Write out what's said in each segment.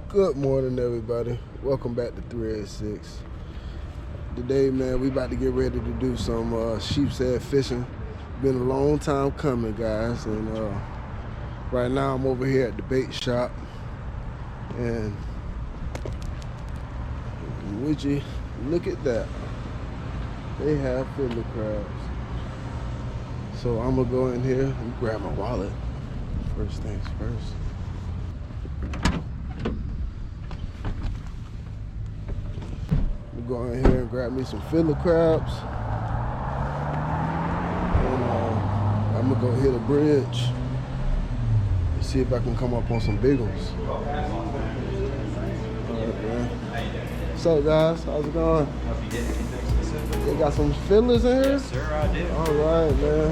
Good morning, everybody. Welcome back to 386. Today, man, we about to get ready to do some sheepshead fishing. Been a long time coming, guys, and right now I'm over here at the bait shop, and would you look at that? They have fiddler crabs. So I'm gonna go in here and grab my wallet. First things first. Go in here and grab me some fiddler crabs, and I'm gonna go hit a bridge and see if I can come up on some big ones. All right, man. What's up, guys? How's it going? They got some fiddlers in here? Yes, sir, I do. All right, man.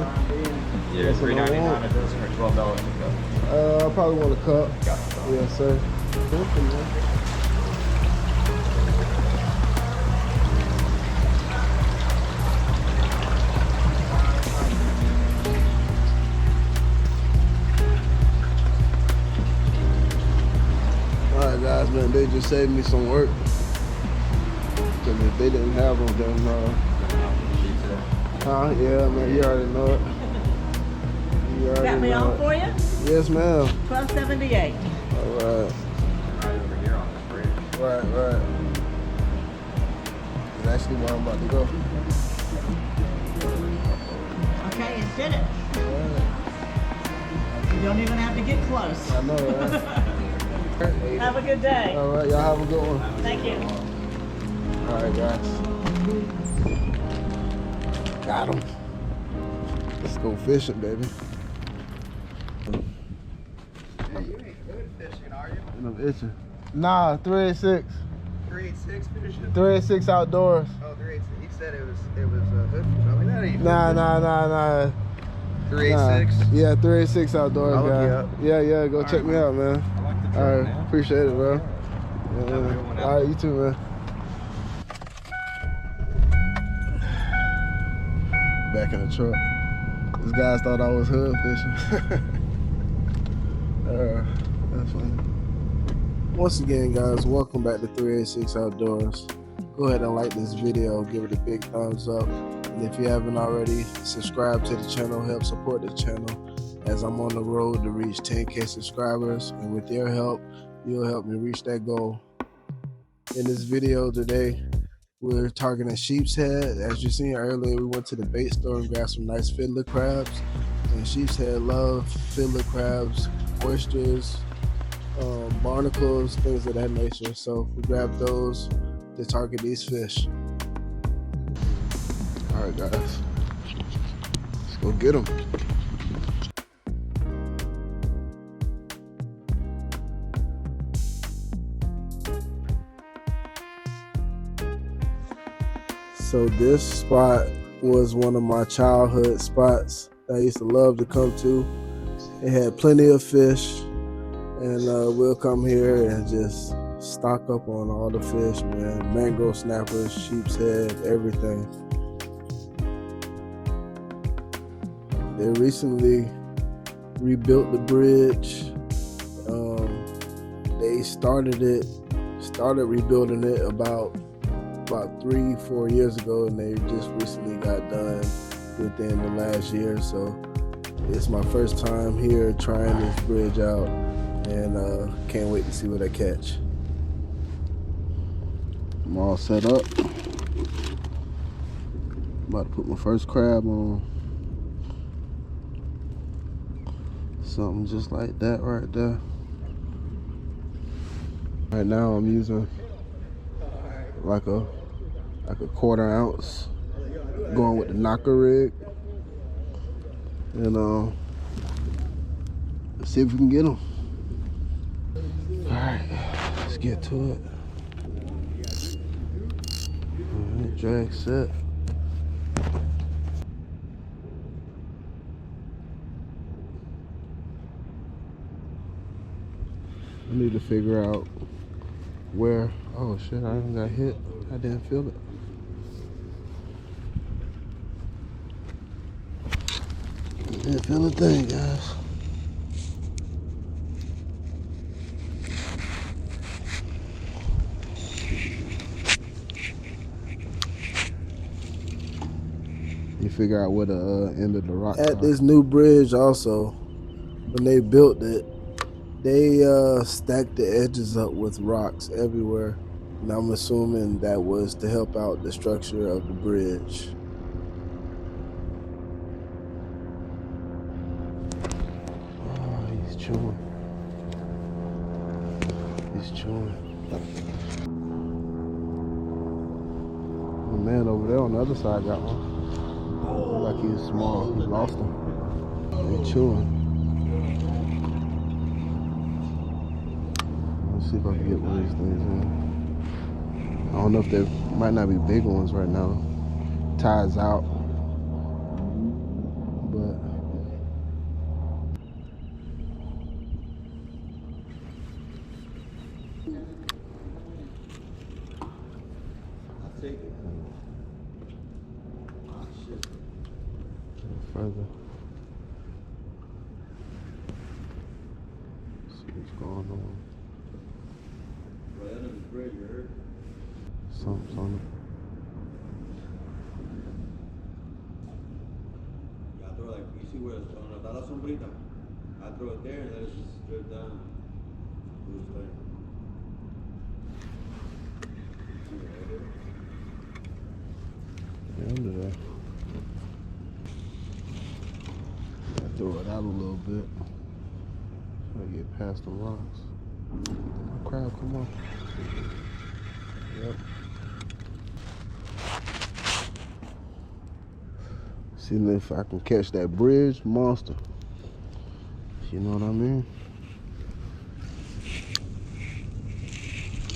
Yeah, $3.99 a dozen or $12 a cup. I probably want a cup. Yes, sir. Thank you, man. Alright, guys, man, they just saved me some work. Because if they didn't have them, then, yeah, man, you already know it. You already Got me know on it. for you? Yes, ma'am. $12.78. Alright. Right over here on this bridge. Right. That's actually where I'm about to go. Okay, it did it. Alright. You don't even have to get close. I know, right? Have a good day. Alright, y'all have a good one. Thank you. Alright, guys. Got him. Let's go fishing, baby. Yeah, you ain't good fishing, are you? And I'm itching. Nah, 386. 386 fishing? 386 outdoors. Oh, 386. You said it was hood fishing. I mean, that ain't Nah. 386? Nah. Yeah, 386 outdoors, I'll look guy. you up. Yeah, go check me out, man. I like the truck, Alright, man. appreciate it, bro. Have a good one out. Alright, you too, man. Back in the truck. These guys thought I was hood fishing. That's funny. Once again, guys, welcome back to 386 Outdoors. Go ahead and like this video, give it a big thumbs up. And if you haven't already, subscribe to the channel, help support the channel as I'm on the road to reach 10K subscribers. And with your help, you'll help me reach that goal. In this video today, we're targeting Sheepshead. As you seen earlier, we went to the bait store and grabbed some nice fiddler crabs. And Sheepshead love fiddler crabs, oysters, barnacles, things of that nature. So we grabbed those to target these fish. Alright, guys, let's go get them. So this spot was one of my childhood spots that I used to love to come to. It had plenty of fish, and we'll come here and just stock up on all the fish, man. Mangrove snappers, sheepshead, everything. They recently rebuilt the bridge. They started rebuilding it about 3-4 years ago, and they just recently got done within the last year. So it's my first time here trying this bridge out, and can't wait to see what I catch. I'm all set up. About to put my first crab on. Something just like that right there. Right now I'm using like a 1/4 ounce, going with the knocker rig, and let's see if we can get them. All right, let's get to it. All right, drag set. I need to figure out where. Oh shit, I even got hit. I didn't feel it. Didn't feel a thing, guys. You figure out where the end of the rock at this new bridge also, when they built it, they stacked the edges up with rocks everywhere. And I'm assuming that was to help out the structure of the bridge. Oh, he's chewing. He's chewing. The man over there on the other side got one. Look like he's small. He lost him. He's chewing. Let's see if I can get one of these things in. I don't know if they might not be big ones right now. Tide's out. But I'll take it. Oh, shit. further. See what's going on. Right under the bridge, you heard? Something's on it. Yeah, I throw like, you see where it's on the la sombrita? I throw it there and let it just drip down. Lose time. See it right there? Yeah, under there. I throw it out a little bit. Try to get past the rocks. Oh, crab, come on. Yep. See if I can catch that bridge monster. You know what I mean?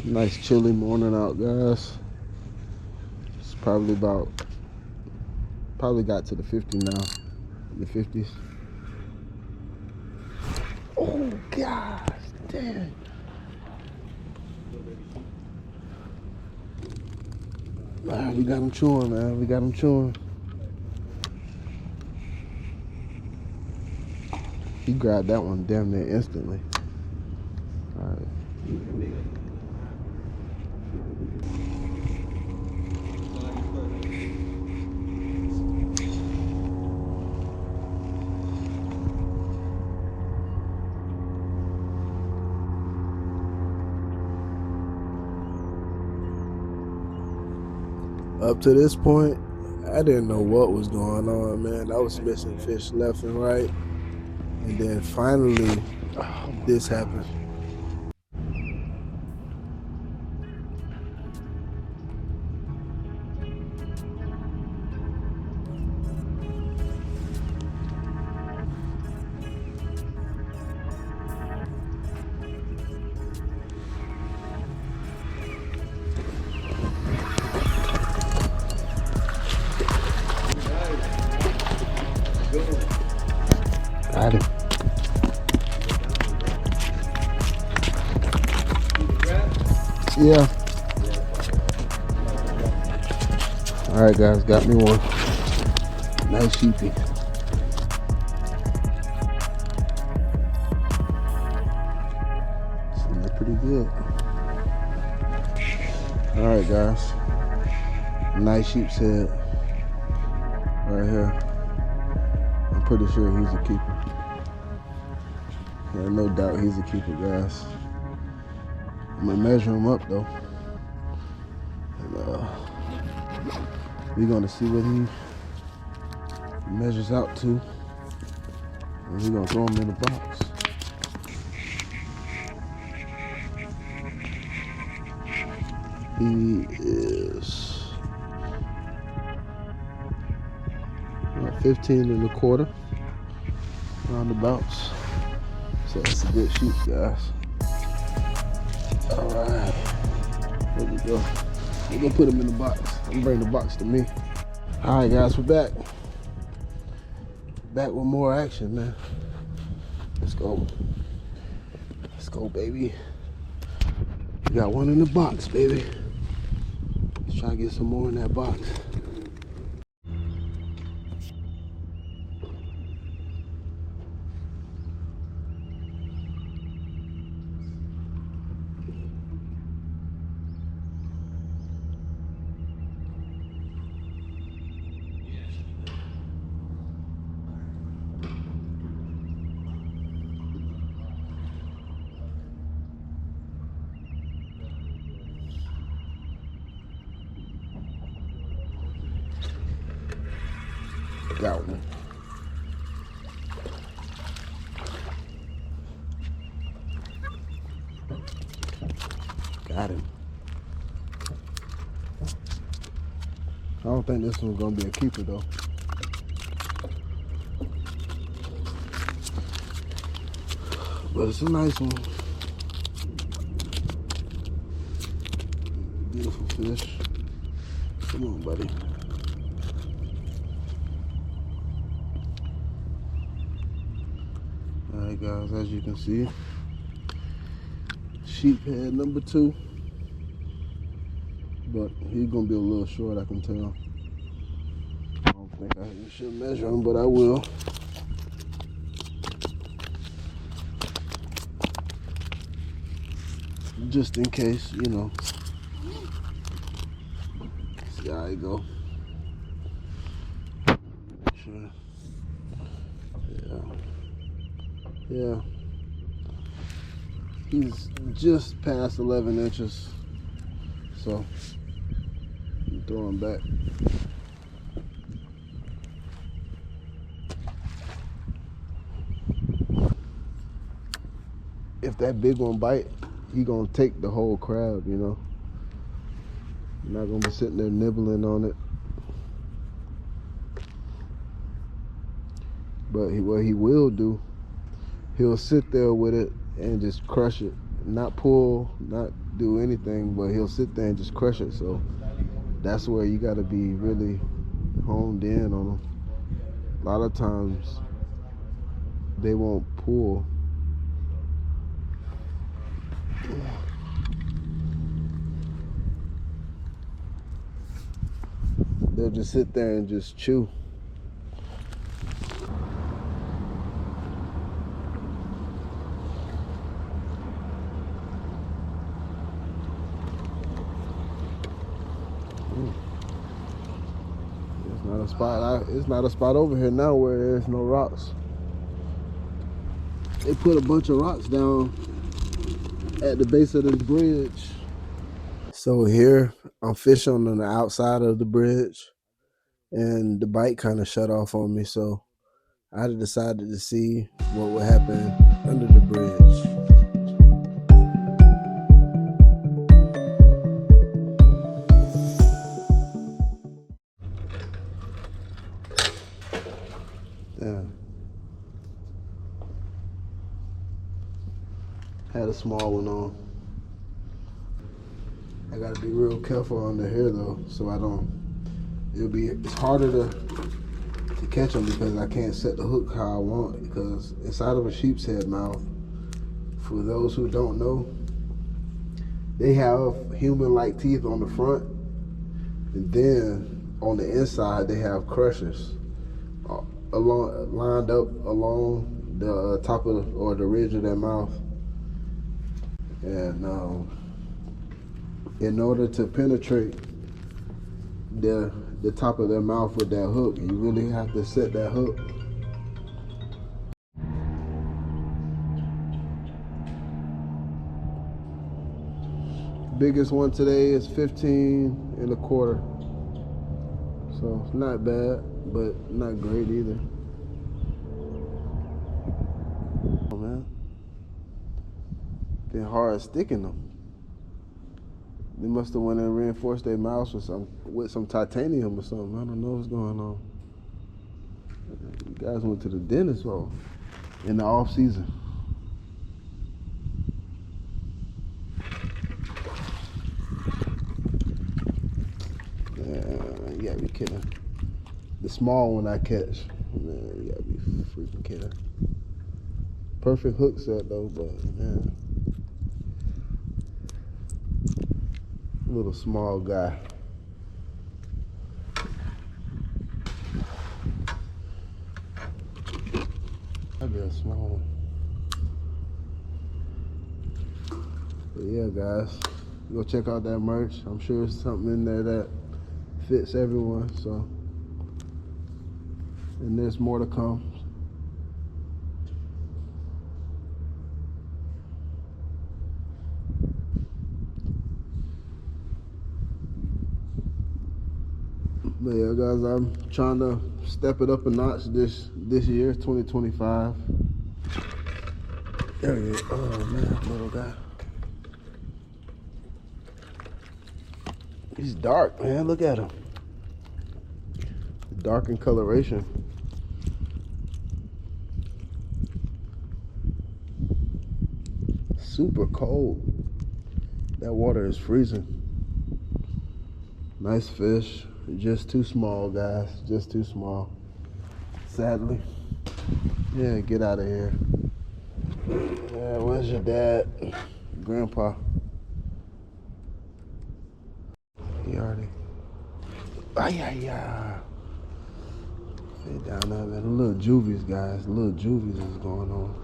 Nice chilly morning out, guys. It's probably got to the 50 now. The 50s. Oh gosh, damn. Man, we got him chewing, man. We got him chewing. He grabbed that one damn near instantly. All right. Up to this point, I didn't know what was going on, man. I was missing fish left and right. And then finally, this happened. Got it. Yeah. All right, guys, got me one. Nice sheepy. Seems pretty good. All right, guys. Nice sheepshead right here. I'm pretty sure he's a keeper. Yeah, no doubt he's a keeper, guys. I'm gonna measure him up though, and we're gonna see what he measures out to, and we're gonna throw him in the box. He is 15 1/4 roundabouts, so that's a good sheep, guys. All right, there we go. We're gonna put him in the box. I'm gonna bring the box to me. All right, guys, we're back. Back with more action, man. Let's go. Let's go, baby. We got one in the box, baby. Let's try to get some more in that box. Got one. Got him. I don't think this one's gonna be a keeper though. But it's a nice one. Beautiful fish. Come on, buddy. Alright guys, as you can see, sheephead number 2. But he's gonna be a little short, I can tell. I don't think I should measure him, but I will. Just in case, you know. See how it go. Sure. Yeah. He's just past 11 inches. So, throw him back. If that big one bite, he gonna take the whole crab, you know. You're not gonna be sitting there nibbling on it. But what he will do, he'll sit there with it and just crush it. Not pull, not do anything, but he'll sit there and just crush it. So that's where you gotta be really honed in on them. A lot of times they won't pull. They'll just sit there and just chew. It's not a spot over here now where there's no rocks. They put a bunch of rocks down at the base of this bridge. So here I'm fishing on the outside of the bridge, and the bite kind of shut off on me. So I decided to see what would happen under the bridge. Had a small one on. I gotta be real careful under here though, so I don't. It's harder to catch them because I can't set the hook how I want. Because inside of a sheepshead mouth, for those who don't know, they have human-like teeth on the front, and then on the inside they have crushers lined up along the top of or the ridge of their mouth. And in order to penetrate the top of their mouth with that hook, you really have to set that hook. Biggest one today is 15 1/4. So it's not bad, but not great either. Oh man. Been hard sticking them. They must have went and reinforced their mouths with some titanium or something. I don't know what's going on. You guys went to the dentist in the off season. You gotta be kidding. The small one I catch. Man, you gotta be freaking kidding. Perfect hook set though, but man. Little small guy. That'd be a small one. But yeah, guys, go check out that merch. I'm sure there's something in there that fits everyone. So, and there's more to come. But yeah, guys, I'm trying to step it up a notch this year, 2025. There he is. Oh man, little guy. He's dark, man. Look at him. Dark in coloration. Super cold. That water is freezing. Nice fish. Just too small, guys. Just too small. Sadly. Yeah, get out of here. Yeah, where's your dad? Grandpa. He already. Ay. Stay down there, man. The little juvies, guys. The little juvies is going on.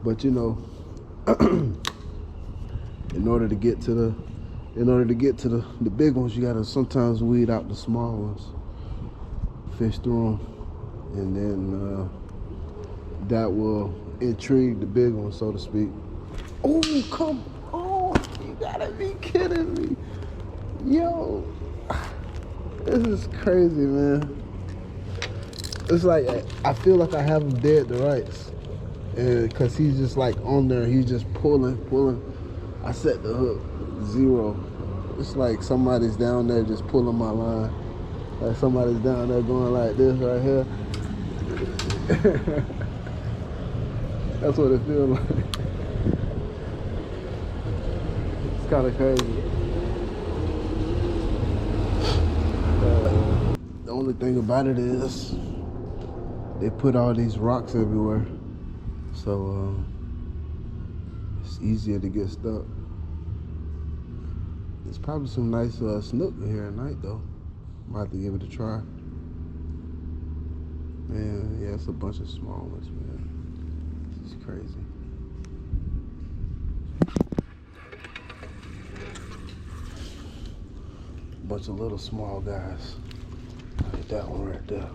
But you know, in order to get to the big ones, you gotta sometimes weed out the small ones, fish through them, and then that will intrigue the big ones, so to speak. Oh, come on! You gotta be kidding me, yo! This is crazy, man. It's like I feel like I have him dead to rights, and cause he's just like on there, he's just pulling. I set the hook 0. It's like somebody's down there just pulling my line. Like somebody's down there going like this right here. That's what it feels like. It's kind of crazy. The only thing about it is they put all these rocks everywhere, so it's easier to get stuck. There's probably some nice snook in here at night though. Might have to give it a try. Man, yeah, it's a bunch of small ones, man. This is crazy. Bunch of little small guys. Like that one right there.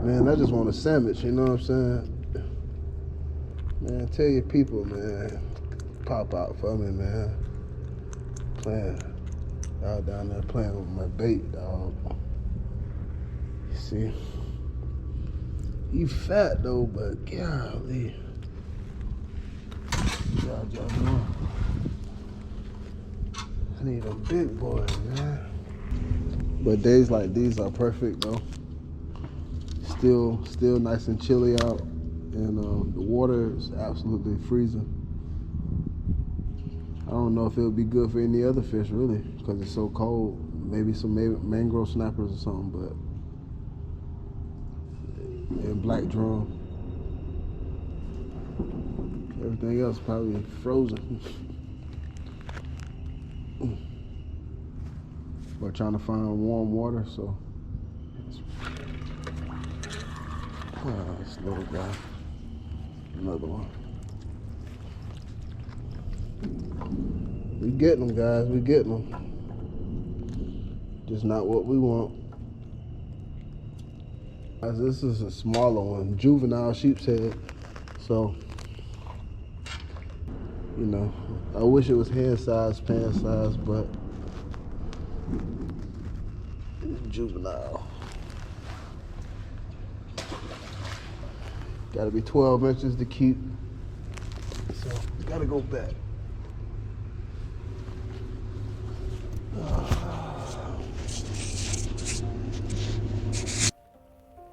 Man, I just want a sandwich, you know what I'm saying? Man, tell your people, man. Pop out for me, man. Playing. Y'all down there playing with my bait, dog. You see? He fat though, but golly. Y'all know. I need a big boy, man. But days like these are perfect though. Still nice and chilly out, and the water is absolutely freezing. I don't know if it would be good for any other fish really, because it's so cold. Maybe some mangrove snappers or something, but and black drum. Everything else probably frozen. We're trying to find warm water, so. Oh, this little guy. Another one. We getting them, guys. We getting them. Just not what we want. Guys, this is a smaller one, juvenile sheepshead. So, you know, I wish it was hand size, pan size, but juvenile. Gotta be 12 inches to keep. So, gotta go back.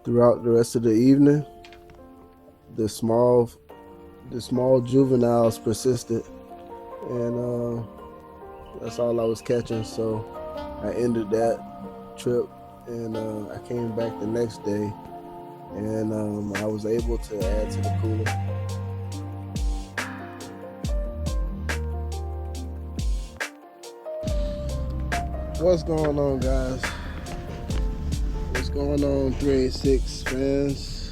Throughout the rest of the evening, the small juveniles persisted, and that's all I was catching. So I ended that trip, and I came back the next day, and I was able to add to the cooler. What's going on, guys? What's going on, 386 fans?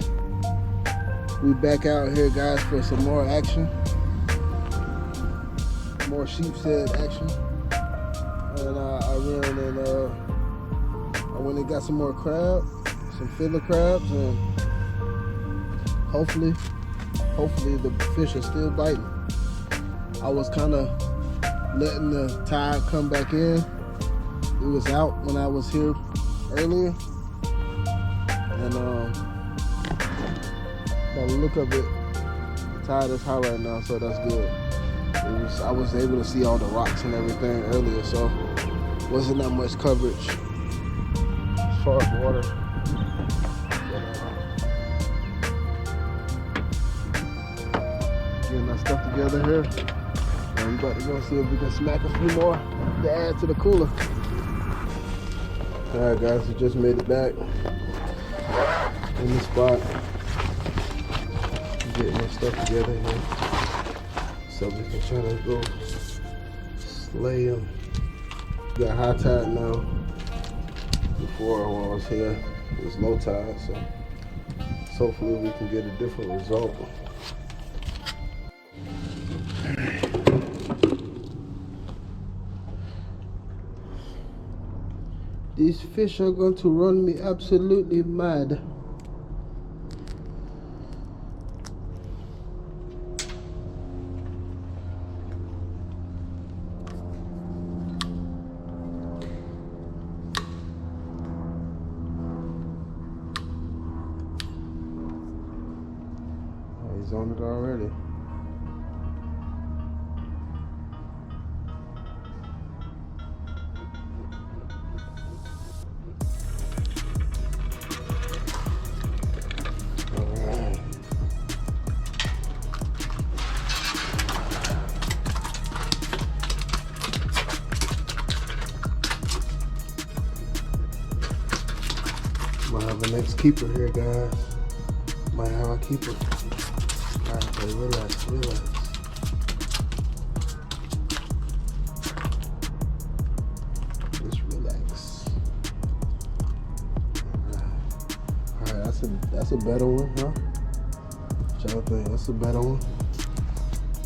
We back out here, guys, for some more action. More sheepshead action. And I ran and I went and got some more crab, some fiddler crabs, and hopefully the fish are still biting. I was kind of letting the tide come back in, It was out when I was here earlier, and by the look of it, the tide is high right now, so that's good. I was able to see all the rocks and everything earlier, so wasn't that much coverage as far as water. Getting our stuff together here. And we're about to go see if we can smack a few more to add to the cooler. Alright guys, we just made it back in the spot. Getting our stuff together here so we can try to go slay them. Got high tide now. Before when I was here, it was low tide, so hopefully we can get a different result. These fish are going to run me absolutely mad. He's on it already. Might have the next keeper here, guys. Might have a keeper. Alright, okay, relax, relax. Just relax. Alright, that's a better one, huh? What y'all think? That's a better one.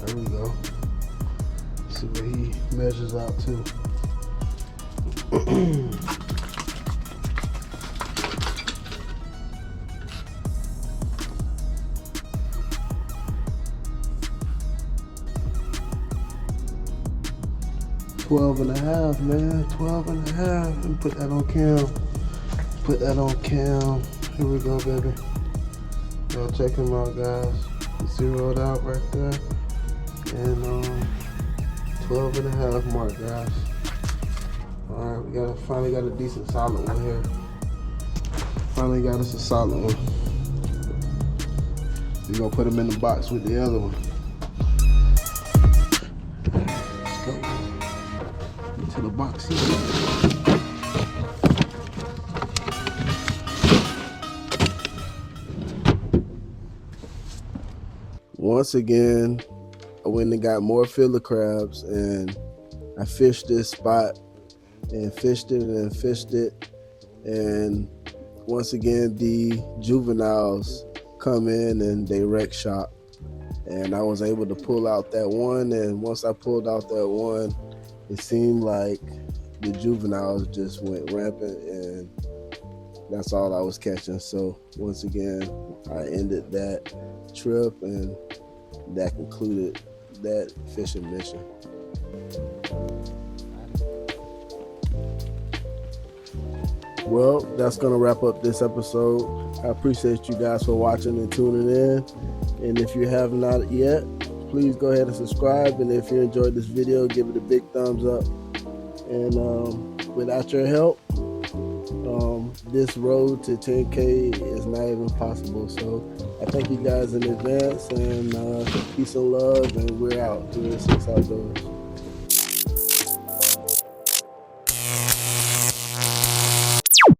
There we go. See what he measures out to. 12 and a half, man. 12 and a half. Let me put that on cam. Put that on cam. Here we go, baby. Y'all check him out, guys. Zeroed out right there. And 12 and a half mark, guys. Alright, we finally got a decent solid one here. Finally got us a solid one. We're gonna put him in the box with the other one. Let's go. Into the box here. Once again, I went and got more filler crabs, and I fished this spot and fished it and fished it, and once again the juveniles come in and they wreck shop, and I was able to pull out that one. And once I pulled out that one, it seemed like the juveniles just went rampant, and that's all I was catching. So once again, I ended that trip, and that concluded that fishing mission. Well, that's gonna wrap up this episode. I appreciate you guys for watching and tuning in, and if you have not yet, please go ahead and subscribe, and if you enjoyed this video, give it a big thumbs up. And without your help, this road to 10K is not even possible. So I thank you guys in advance, and peace and love, and we're out. 306 Outdoors.